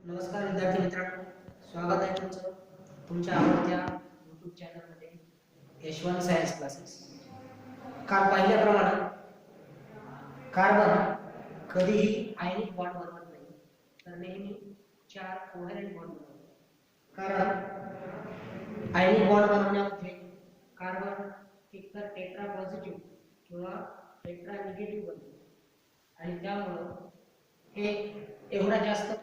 नमस्कार विद्यार्थी मित्रांनो, स्वागत आहे तुमचं तुमच्या आवडत्या YouTube चॅनलमध्ये यशवंत सायन्स क्लासेस. काल पाहिल्याप्रमाणे कार्बन कधीही आयनिक बॉन्ड बनवत नाही, तर नेहमी 4 कोव्हॅलेंट बॉन्ड बनवतो. कारण आयनिक बॉन्ड बनवण्यामध्ये कार्बन एकतर टेट्रा पॉझिटिव्ह किंवा टेट्रा निगेटिव्ह बनतो आणि त्यामुळे हे एवढा जास्त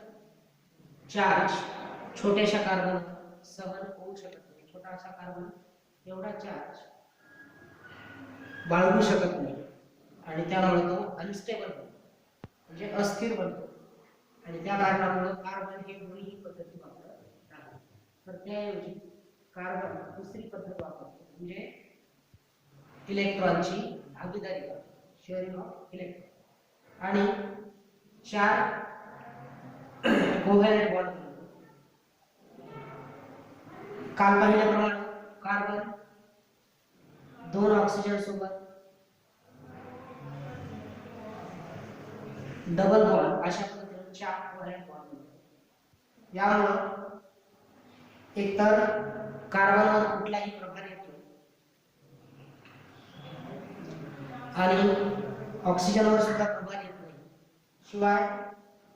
चार्ज छोट्याशा कार्बन सहन होऊ शकत नाही. छोटासा कार्बन एवढा चार्ज बाळगू शकत नाही आणि त्यामुळे तो अनस्टेबल बनतो, म्हणजे अस्थिर बनतो. आणि त्या कारणामुळे कार्बन हे दोन्ही पद्धती वापरत आहे. तर त्याऐवजी कार्बन दुसरी पद्धत वापरतो, म्हणजे इलेक्ट्रॉनची भागीदारी करतो, शेअरिंग ऑफ इलेक्ट्रॉन, आणि 4 कोव्हॅलेंट बॉन्ड बनवतो. काल पाहिल्याप्रमाणे कार्बन 2 ऑक्सिजन सोबत डबल बॉन्ड अशा पद्धतीने 4 कोव्हॅलेंट बॉन्ड बनवतो. यामुळे एकतर कार्बनवर कुठलाही प्रभाव येतो आणि ऑक्सिजनवर सुद्धा प्रभाव येत नाही. शिवाय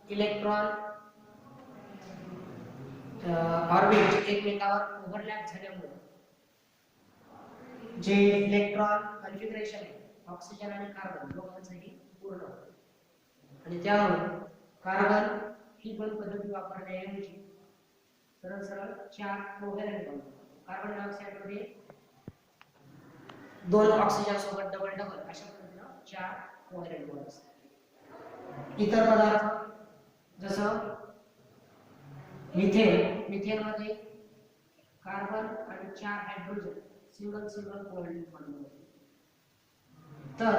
इलेक्ट्रॉन ऑर्बिट एकमेकावर ओव्हरलॅप झाल्यामुळे जे इलेक्ट्रॉन कॉन्फिगरेशन आहे ऑक्सिजन आणि कार्बन दोघांचंही पूर्ण होतं. आणि त्यामुळे कार्बन ही पण पद्धती वापरण्याऐवजी सरळ सरळ 4 कोव्हॅलेंट बॉन्ड, कार्बन डायऑक्साइड मध्ये 2 ऑक्सिजन सोबत डबल डबल अशा पद्धतीने 4 कोव्हॅलेंट बॉन्ड असतात. इतर पदार्थ जसं मिथेन मध्ये कार्बन आणि 4 हायड्रोजन सिंगल कोव्हॅलेंट बॉन्ड बनवतात. तर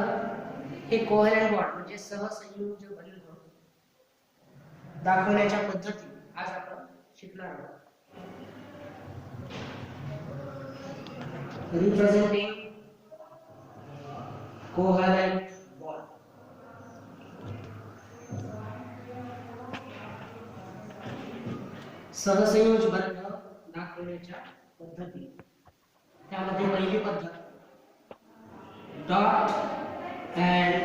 हे कोव्हॅलेंट बॉन्ड म्हणजे सहसंयोजी बंध दाखवण्याच्या पद्धती आज आपण शिकणार आहोत. Representing covalent bond. सहसंयोज बंध दाखवण्याच्या पद्धती. त्यामध्ये पहिली पद्धत डॉट अँड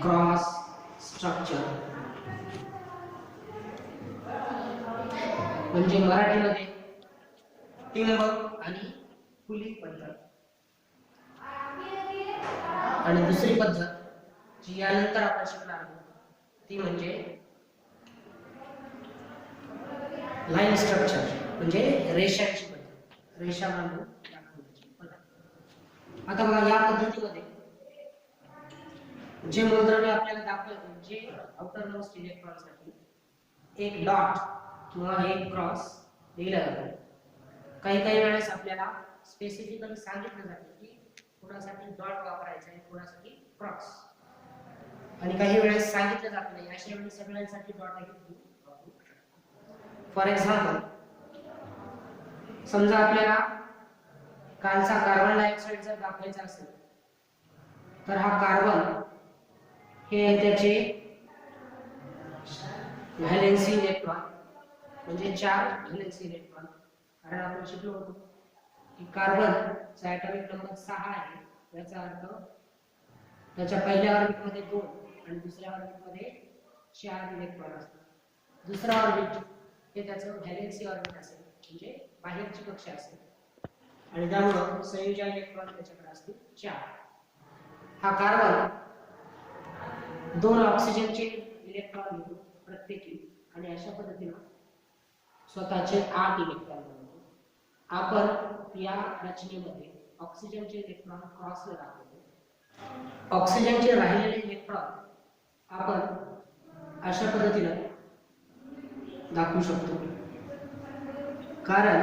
क्रॉस स्ट्रक्चर, म्हणजे मराठीमध्ये टिंब आणि फुली पद्धत. आणि दुसरी पद्धत जी यानंतर आपण शिकणार आहोत ती म्हणजे लाईन स्ट्रक्चर, म्हणजे रेषांची पद्धत, रेषा बांधून दाखवण्याची पद्धत. आता बघा, या पद्धतीमध्ये जे मूलद्रव्य आपल्याला दाखवलं, जे आउटर मोस्ट इलेक्ट्रॉन साठी एक डॉट किंवा एक क्रॉस दिला जातो. काही वेळेस आपल्याला स्पेसिफिकली सांगितलं जातं की कोणासाठी डॉट वापरायचा आहे, कोणासाठी क्रॉस, आणि काही वेळेस सांगितलं जात नाही. अशा वेळी सगळ्यांसाठी डॉट आहे. फॉर एक्झाम्पल, समजा आपल्याला कालचा कार्बन डायऑक्साइड जर दाखवायचा असेल तर हा कार्बन हे त्याचे व्हॅलेन्सी इलेक्ट्रॉन, म्हणजे 4 व्हॅलेन्सी इलेक्ट्रॉन. कारण आपण शिकलो होतो की कार्बनचा ॲटॉमिक नंबर 6 आहे. याचा अर्थ त्याच्या पहिल्या ऑर्बिट मध्ये 2 आणि दुसऱ्या ऑर्बिट मध्ये 4 इलेक्ट्रॉन असतात. दुसरा ऑर्बिट हे त्याचं व्हॅलेन्सी ऑर्बिट असेल, म्हणजे बाहेरची कक्षा असेल, आणि त्यामुळे संयोजन इलेक्ट्रॉन त्याच्याकडे असतील 4. हा कार्बन 2 ऑक्सिजनचे इलेक्ट्रॉन घेतो प्रत्येकी, आणि अशा पद्धतीने स्वतःचे 8 इलेक्ट्रॉन बनवतो. आपण या रचनेमध्ये ऑक्सिजनचे इलेक्ट्रॉन क्रॉसला दाखवतो. ऑक्सिजनचे राहिलेले इलेक्ट्रॉन आपण अशा पद्धतीने दाखवू शकतो. कारण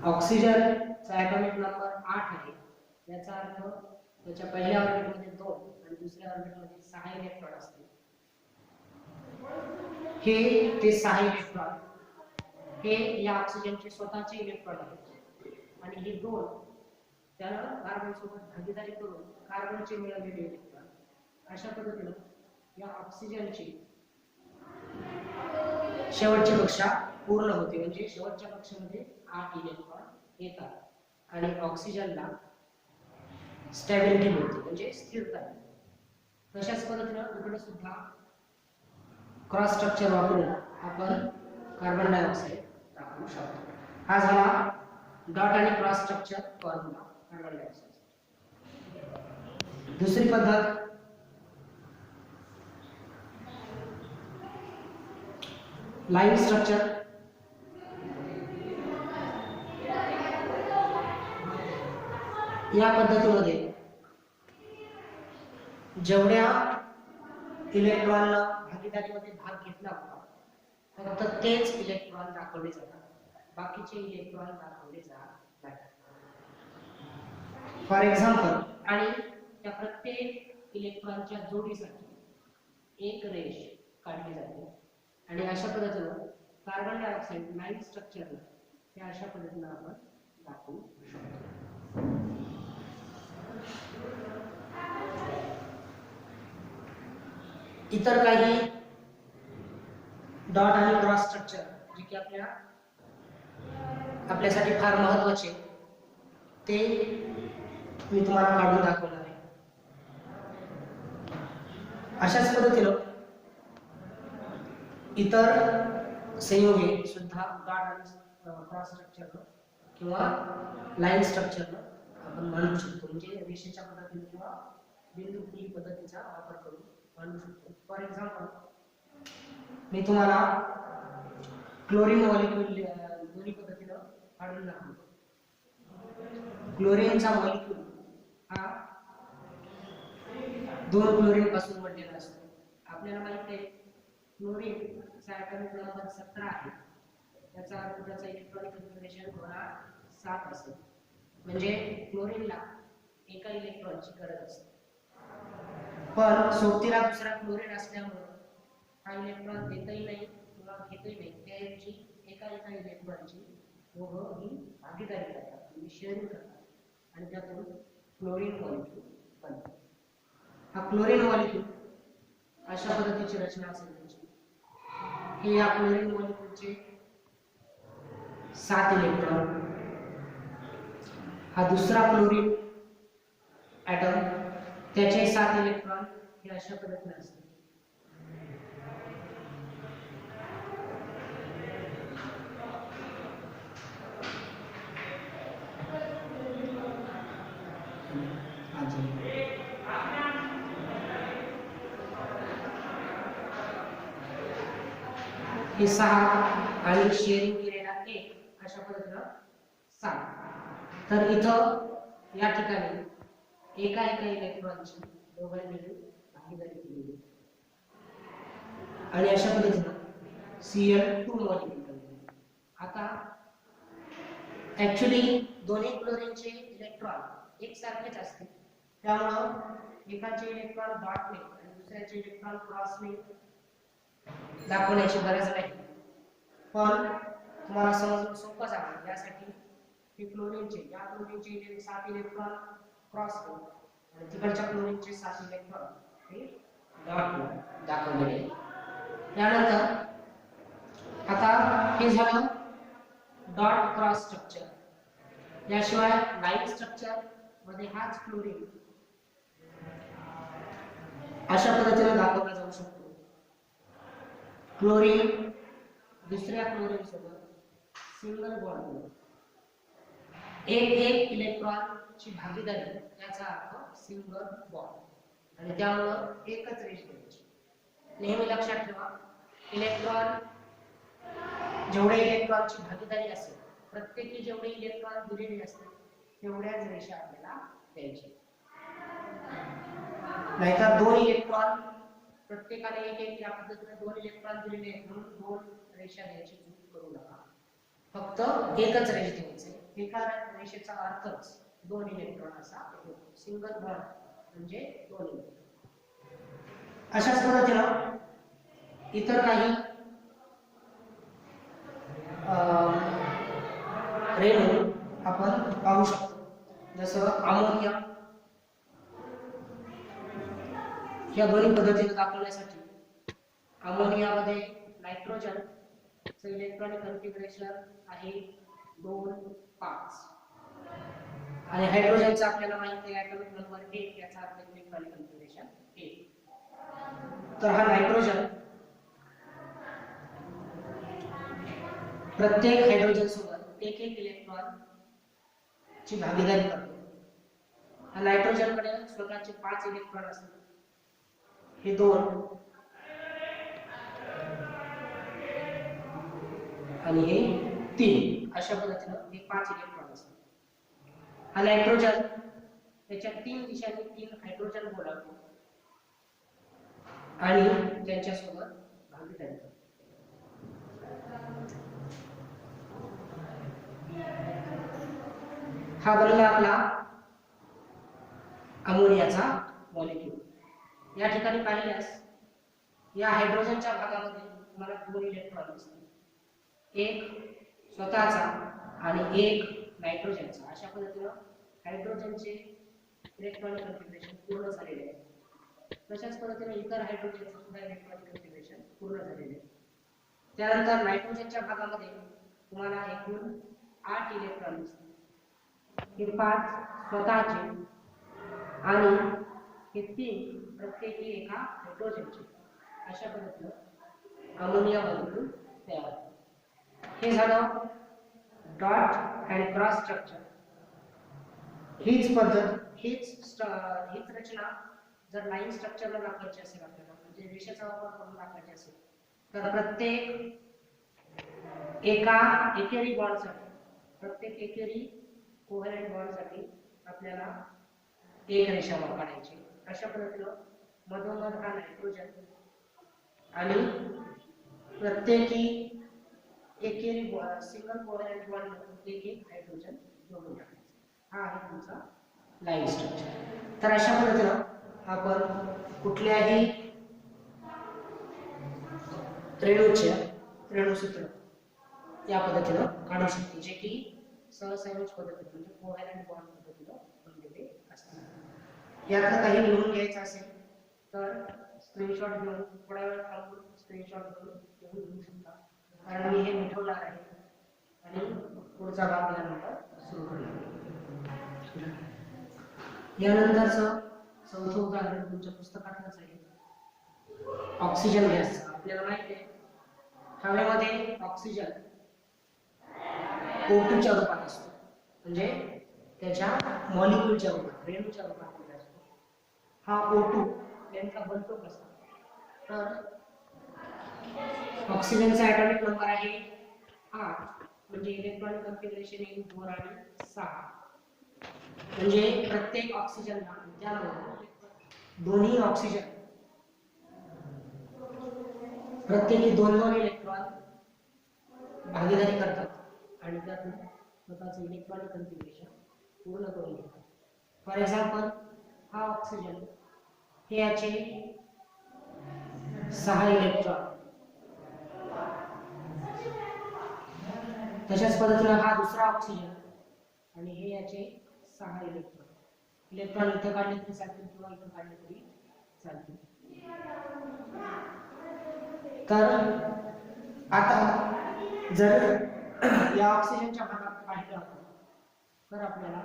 ऑक्सिजनचा ॲटॉमिक नंबर 8 आहे. याचा अर्थ त्याच्या पहिल्या ऑर्बिट मध्ये 2 आणि दुसऱ्या ऑर्बिट मध्ये 6 इलेक्ट्रॉन असतील. हे ते 6 इलेक्ट्रॉन हे या ऑक्सिजनचे स्वतःचे इलेक्ट्रॉन आहेत, आणि हे 2 त्याला कार्बन सोबत भागीदारी करून कार्बनचे मिळालेले इलेक्ट्रॉन. अशा पद्धतीने या ऑक्सिजनचे शेवटची कक्षा पूर्ण होते, म्हणजे शेवटच्या कक्षेमध्ये 8 इलेक्ट्रॉन येतात आणि ऑक्सिजनला स्टॅबिलिटी मिळते, म्हणजे स्थिरता मिळते. तशाच पद्धतीने इकडे सुद्धा क्रॉस स्ट्रक्चर वापरून आपण कार्बन डायऑक्साइड दाखवू शकतो. हा झाला डॉट आणि cross structure formula carbon dioxide. दुसरी पद्धत लाईन स्ट्रक्चर. या पद्धतीमध्ये जेवढ्या इलेक्ट्रॉनला भागीदारीमध्ये भाग घेतला होता फक्त तेच इलेक्ट्रॉन दाखवले जातात, बाकीचे इलेक्ट्रॉन दाखवले जात नाही. फॉर एक्झाम्पल, आणि त्या प्रत्येक इलेक्ट्रॉनच्या जोडीसाठी एक रेष काढली जाते आणि अशा पद्धतीने कार्बन डायऑक्साइड लाईन स्ट्रक्चरला त्या अशा पद्धतीने आपण दाखवू शकतो. इतर काही डॉट आणि क्रॉस स्ट्रक्चर जे की आपल्यासाठी फार महत्त्वाचे ते मी तुम्हाला काढून दाखवणार आहे. अशाच पद्धतीने इतर संयुगे सुद्धा डॉट आणि क्रॉस स्ट्रक्चर किंवा लाईन स्ट्रक्चर आपण मांडू शकतो, म्हणजे रेषेच्या पद्धतीने किंवा बिंदू पुली पद्धतीचा वापर करून मांडू शकतो. फॉर एक्झाम्पल, मी तुम्हाला क्लोरीन मॉलिक्यूल दोन्ही पद्धतीने काढून दाखवतो. क्लोरीनचा मॉलिक्यूल हा 2 क्लोरीन पासून बनलेला असतो. आपल्याला माहिती आहे क्लोरीनचा ॲटॉमिक नंबर 17 आहे, त्याचा अर्थ त्याचा इलेक्ट्रॉनिक कन्फिगरेशन होणार 7 असेल, म्हणजे क्लोरीनला एका इलेक्ट्रॉनची गरज असते. पण सोबतीला दुसरा क्लोरीन असल्यामुळे हा इलेक्ट्रॉन देतही नाही किंवा घेतही नाही, त्याऐवजी एका इलेक्ट्रॉनची दोघंही भागीदारी करतात, म्हणजे शेअरिंग करतात आणि त्यातून क्लोरीन मॉलिक्यूल बनते. हा क्लोरीन मॉलिक्यूल अशा पद्धतीची रचना असेल त्याची. हे या क्लोरीन मॉलिक्यूलचे 7 इलेक्ट्रॉन. हा दुसरा क्लोरीन ॲटम, त्याचे 7 इलेक्ट्रॉन हे अशा पद्धतीने असतात. हे 6 आणि शेअरिंग केलेला 1 अशा पद्धतीने 7. तर इथं या ठिकाणी एका इलेक्ट्रॉनची दोघांनी मिळून भागीदारी केली आणि अशा पद्धतीने Cl2 मॉलिक्यूल बनले. आता ऍक्च्युली दोन्ही क्लोरीनचे इलेक्ट्रॉन एकसारखेच असते, त्यामुळे एकाचे इलेक्ट्रॉन डॉटने आणि दुसऱ्याचे इलेक्ट्रॉन क्रॉसने दाखवण्याची गरज नाही. पण तुम्हाला समजून सोपं जावं यासाठी हे या क्लोरीनचे 7 इलेक्ट्रॉन क्रॉस करून आणि तिकडच्या क्लोरीनचे 7 इलेक्ट्रॉन हे डॉट दाखवलेले. त्यानंतर आता हे झालं डॉट क्रॉस स्ट्रक्चर. याशिवाय लाईन स्ट्रक्चर मध्ये हाच क्लोरीन अशा पद्धतीने दाखवला जाऊ शकतो. क्लोरीन दुसऱ्या क्लोरीन सोबत सिंगल बॉन्ड एक इलेक्ट्रॉन ची भागीदारी, याचा अर्थ सिंगल बॉन्ड, आणि त्यामुळे एकच रेष द्यायची. नेहमी लक्षात ठेवा, जेवढे इलेक्ट्रॉनची भागीदारी असेल प्रत्येकी जेवढे इलेक्ट्रॉन दिलेले असतील तेवढ्याच रेषा आपल्याला द्यायची. नाहीतर 2 इलेक्ट्रॉन प्रत्येकाने एक या पद्धतीने 2 इलेक्ट्रॉन दिलेले आहेत म्हणून 2 रेषा द्यायची चूक करू नका. फक्त एकच रेष द्यायची. एका रेषेचा अर्थच 2 इलेक्ट्रॉन असा होतो. सिंगल बॉन्ड म्हणजे 2 इलेक्ट्रॉन. अशाच पद्धतीने इतर काही रेणू आपण पाहू शकतो, जसं अमोनिया. या दोन्ही पद्धतीने दाखवण्यासाठी अमोनियामध्ये नायट्रोजन इलेक्ट्रॉनिक कॉन्फिगरेशन आहे 2 5 आणि हायड्रोजनचा आपल्याला माहिती आहे ॲटॉमिक नंबर 1 याचा अर्थ इलेक्ट्रॉनिक कॉन्फिगरेशन 1. तर हा नायट्रोजन प्रत्येक हायड्रोजन सोबत एक इलेक्ट्रॉन ची भागीदारी करतो. हा नायट्रोजन कडे स्वतःचे 5 इलेक्ट्रॉन असतात. हे 2 आणि हे 3 अशा पद्धतीने हे 5 इलेक्ट्रॉन असतात. हा नायट्रोजन त्याच्या 3 दिशांनी 3 हायड्रोजन बोलावतो आणि त्यांच्या सोबत भागीदारी करतो. हा बनला आपला अमोनियाचा मॉलिक्यूल. या ठिकाणी पाहिल्यास या हायड्रोजनच्या भागामध्ये तुम्हाला 2 इलेक्ट्रॉन दिसतील. एक स्वतःचा आणि एक नायट्रोजनचा. अशा पद्धतीने हायड्रोजनचे इलेक्ट्रॉनिक कॉन्फिगरेशन पूर्ण झालेले आहे. तशाच पद्धतीने इतर हायड्रोजनचे सुद्धा इलेक्ट्रॉनिक कॉन्फिगरेशन पूर्ण झालेले आहे. त्यानंतर नायट्रोजनच्या भागामध्ये तुम्हाला एकूण 8 इलेक्ट्रॉन दिसतील. हे 5 स्वतःचे आणि हे 3 प्रत्येकी एका हायड्रोजनचे. अशा पद्धतीने अमोनिया मॉलिक्यूल तयार होतो. हे झालं डॉट अँड क्रॉस स्ट्रक्चर. हीच पद्धत हीच रचना जर लाईन स्ट्रक्चरला दाखवायची असेल आपल्याला, म्हणजे रेषेचा वापर करून दाखवायची असेल, तर प्रत्येक एका एकेरी बॉन्डसाठी, प्रत्येक एकेरी कोव्हॅलेंट बॉन्डसाठी आपल्याला एक रेषा काढायची. अशा पद्धतीने मधोमध हा नायट्रोजन आणि प्रत्येकी एकेरी सिंगल कोव्हॅलेंट बॉन्ड मध्ये एक हायड्रोजन जोडून टाकायचा. हा आहे तुमचा लाईन स्ट्रक्चर. तर अशा पद्धतीने आपण कुठल्याही रेणूसूत्र या पद्धतीने काढू शकतो, जे की सहसंयोज पद्धतीने म्हणजे कोव्हॅलेंट बॉन्ड पद्धतीने बनलेले असतात. यातलं काही लिहून घ्यायचं असेल तर स्क्रीनशॉट घेऊन थोडा वेळ थांबून स्क्रीनशॉट घेऊन लिहू शकता, कारण मी हे मिटवणार आहे आणि पुढचा भाग यानंतर सुरू करणार. यानंतरचं चौथं उदाहरण तुमच्या पुस्तकातच आहे. Oxygen gas. आपल्याला माहिती आहे हवेमध्ये ऑक्सिजन O2 च्या रूपात असतो, म्हणजे त्याच्या मॉलिक्यूलच्या रूपात, रेणूच्या रूपात असतो. हा O2 नेमका बनतो कसा? तर ऑक्सिजनचा ॲटॉमिक नंबर आहे 8, म्हणजे इलेक्ट्रॉनिक कॉन्फिगरेशन आहे 2 आणि 6. म्हणजे प्रत्येक ऑक्सिजनला त्यामध्ये दोन्ही ऑक्सिजन प्रत्येकी 2-2 इलेक्ट्रॉन भागीदारी करतात आणि त्यातून स्वतःचे इलेक्ट्रॉनिक कॉन्फिगरेशन पूर्ण करून घेतात. फॉर एक्झाम्पल हा ऑक्सिजन हे याचे 6 इलेक्ट्रॉन, तशाच पद्धतीने हा दुसरा ऑक्सिजन आणि हे याचे 6 इलेक्ट्रॉन. इलेक्ट्रॉन इथं काढले तरी चालतील किंवा इथं काढले तरी चालतील. तर आता जर या ऑक्सिजनच्या भागात पाहिलं तर आपल्याला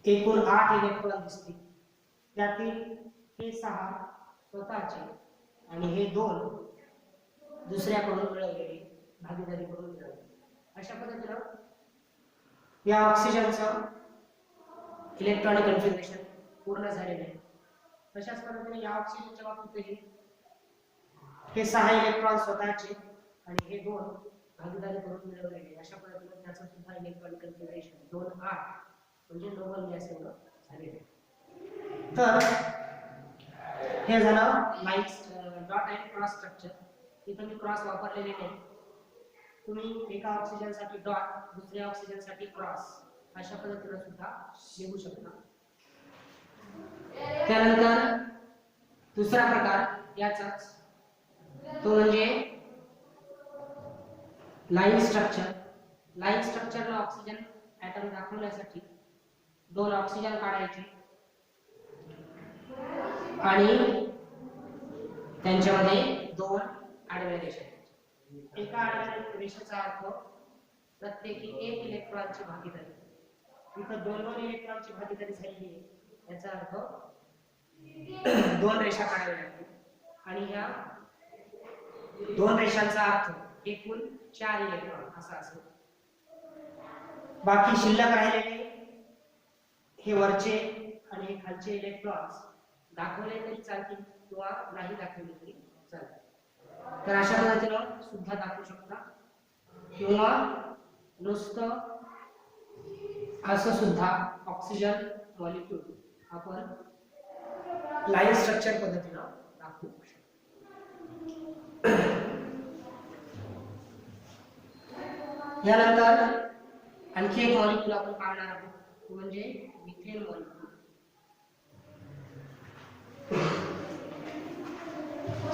एकूण 8 इलेक्ट्रॉन दिसतील. त्यातील हे 6 स्वतःचे आणि हे 2 दुसऱ्याकडून मिळवलेले, भागीदारी करून मिळवले. अशा पद्धतीने या ऑक्सिजनचं इलेक्ट्रॉनिक कॉन्फिगरेशन पूर्ण झालेले आहे. तशाच पद्धतीने या ऑक्सिजनच्या बाबतीतही हे 6 इलेक्ट्रॉन स्वतःचे आणि हे 2 भागीदारी करून मिळवलेले. अशा पद्धतीने त्याचं सुद्धा इलेक्ट्रॉनिक कॉन्फिगरेशन 2-8 म्हणजे नोबल गॅस एवढं झालेलं आहे. तर हे झालं line dot and cross structure. इथं मी क्रॉस वापरलेले नाही. तुम्ही एका ऑक्सिजनसाठी डॉट, दुसऱ्या ऑक्सिजनसाठी क्रॉस अशा पद्धतीने सुद्धा लिहू शकता. त्यानंतर दुसरा प्रकार याचाच, तो म्हणजे लाईन स्ट्रक्चर. लाईन स्ट्रक्चरला ऑक्सिजन ॲटम दाखवण्यासाठी 2 ऑक्सिजन काढायचे आणि त्यांच्यामध्ये 2 आडव्या रेषा. एका आडव्या रेषेचा अर्थ प्रत्येकी एक इलेक्ट्रॉनची भागीदारी. इथं दोन इलेक्ट्रॉनची भागीदारी झाली आहे, याचा अर्थ दोन रेषा काढाव्या लागतील आणि ह्या दोन रेषांचा अर्थ एकूण 4 इलेक्ट्रॉन असा असेल. बाकी शिल्लक राहिलेले हे वरचे आणि हे खालचे इलेक्ट्रॉन्स दाखवले तरी चालतील किंवा नाही दाखवले तरी चालतील. तर अशा पद्धतीनं सुद्धा दाखवू शकता किंवा नुसतं असं सुद्धा ऑक्सिजन मॉलिक्यूल आपण लाईन स्ट्रक्चर पद्धतीनं दाखवू शकतो. यानंतर आणखी एक मॉलिक्यूल आपण पाहणार आहोत, म्हणजे मिथेन मॉलिक्यूल.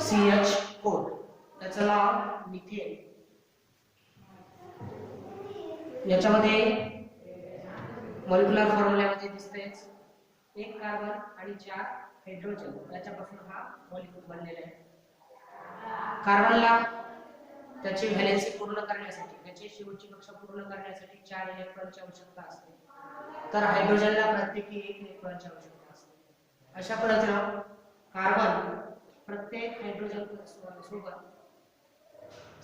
CH4 त्याचं नाव मिथेन. याच्यामध्ये मॉलिक्युलर फॉर्म्युल्यामध्ये दिसतेच एक कार्बन आणि 4 हायड्रोजन याच्यापासून हा मॉलिक्यूल बनलेला आहे. कार्बनला त्याची व्हॅलेन्सी पूर्ण करण्यासाठी, त्याची शेवटची कक्षा पूर्ण करण्यासाठी 4 इलेक्ट्रॉनची आवश्यकता असते, तर हायड्रोजनला प्रत्येकी 1 इलेक्ट्रॉनची आवश्यकता असते. अशा पद्धतीने कार्बन प्रत्येक हायड्रोजन सोबत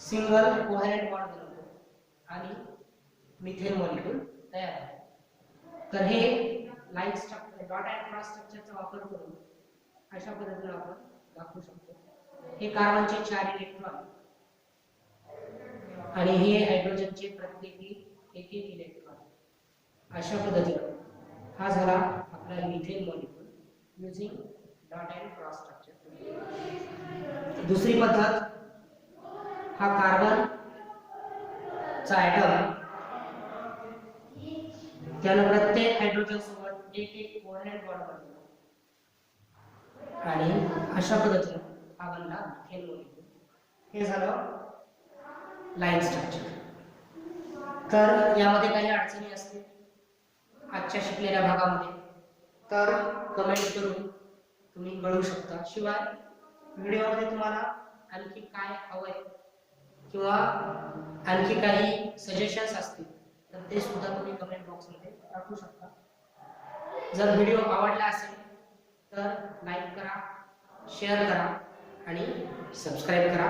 सिंगल कोव्हॅलेंट बॉन्ड बनवतो आणि मिथेन मॉलिक्यूल तयार होतो. तर हे line structure, dot and cross स्ट्रक्चरचा वापर करून अशा पद्धतीने आपण दाखवू शकतो. हे कार्बनचे 4 इलेक्ट्रॉन आणि हे हायड्रोजनचे प्रत्येकी 1 इलेक्ट्रॉन. अशा पद्धतीने हा झाला आपला methane molecule using dot and cross structure. दुसरी पद्धत, हा कार्बन चा ॲटम त्यानं प्रत्येक हायड्रोजन सोबत 1 कोव्हॅलेंट बॉन्ड बनवतो आणि अशा पद्धतीने हा बनला मिथेन मॉलिक्यूल. हे झालं लाईन स्ट्रक्चर. तर यामध्ये काही अडचणी असतील आजच्या शिकलेल्या भागामध्ये, तर कमेंट करून तुम्ही कळवू शकता. शिवाय व्हिडिओमध्ये तुम्हाला आणखी काय हवंय किंवा आणखी काही सजेशन्स असतील तर ते सुद्धा तुम्ही कमेंट बॉक्समध्ये टाकू शकता. जर व्हिडिओ आवडला असेल तर लाईक करा, शेअर करा आणि सबस्क्राईब करा.